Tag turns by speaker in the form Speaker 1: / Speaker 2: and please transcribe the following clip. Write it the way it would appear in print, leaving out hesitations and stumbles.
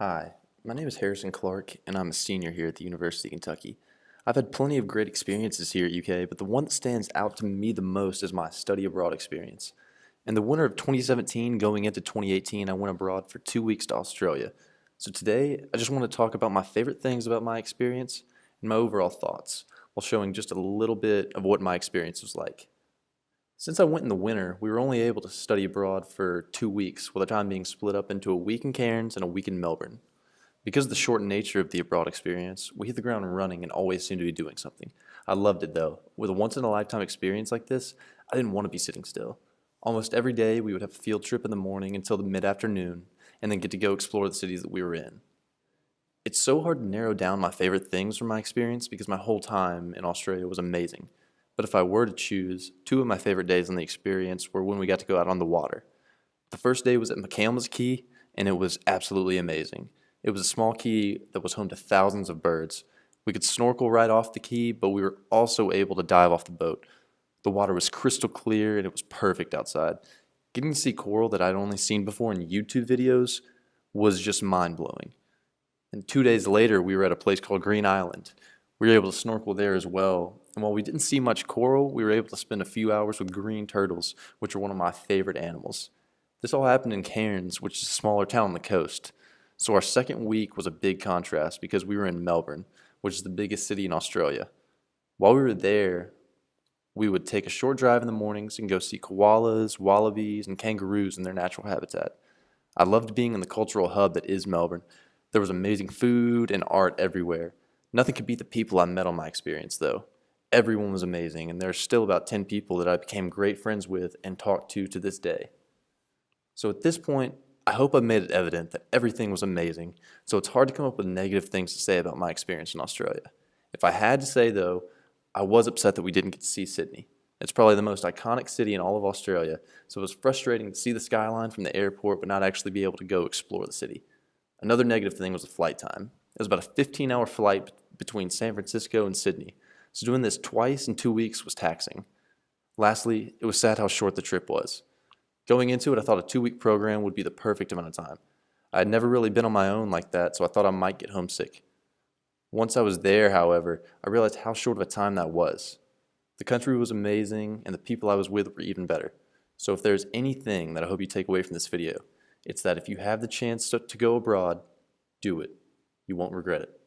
Speaker 1: Hi, my name is Harrison Clark, and I'm a senior here at the University of Kentucky. I've had plenty of great experiences here at UK, but the one that stands out to me the most is my study abroad experience. In the winter of 2017 going into 2018, I went abroad for 2 weeks to Australia. So today, I just want to talk about my favorite things about my experience and my overall thoughts, while showing just a little bit of what my experience was like. Since I went in the winter, we were only able to study abroad for 2 weeks, with our time being split up into a week in Cairns and a week in Melbourne. Because of the short nature of the abroad experience, we hit the ground running and always seemed to be doing something. I loved it though. With a once in a lifetime experience like this, I didn't want to be sitting still. Almost every day we would have a field trip in the morning until the mid-afternoon, and then get to go explore the cities that we were in. It's so hard to narrow down my favorite things from my experience because my whole time in Australia was amazing. But if I were to choose, two of my favorite days on the experience were when we got to go out on the water. The first day was at McCandless Key, and it was absolutely amazing. It was a small key that was home to thousands of birds. We could snorkel right off the key, but we were also able to dive off the boat. The water was crystal clear and it was perfect outside. Getting to see coral that I'd only seen before in YouTube videos was just mind-blowing. And 2 days later, we were at a place called Green Island. We were able to snorkel there as well. And while we didn't see much coral, we were able to spend a few hours with green turtles, which are one of my favorite animals. This all happened in Cairns, which is a smaller town on the coast. So our second week was a big contrast because we were in Melbourne, which is the biggest city in Australia. While we were there, we would take a short drive in the mornings and go see koalas, wallabies, and kangaroos in their natural habitat. I loved being in the cultural hub that is Melbourne. There was amazing food and art everywhere. Nothing could beat the people I met on my experience, though. Everyone was amazing, and there are still about 10 people that I became great friends with and talk to this day. So at this point, I hope I've made it evident that everything was amazing, so it's hard to come up with negative things to say about my experience in Australia. If I had to say, though, I was upset that we didn't get to see Sydney. It's probably the most iconic city in all of Australia, so it was frustrating to see the skyline from the airport but not actually be able to go explore the city. Another negative thing was the flight time. It was about a 15-hour flight between San Francisco and Sydney, so doing this twice in 2 weeks was taxing. Lastly, it was sad how short the trip was. Going into it, I thought a 2-week program would be the perfect amount of time. I had never really been on my own like that, so I thought I might get homesick. Once I was there, however, I realized how short of a time that was. The country was amazing, and the people I was with were even better. So if there's anything that I hope you take away from this video, it's that if you have the chance to go abroad, do it. You won't regret it.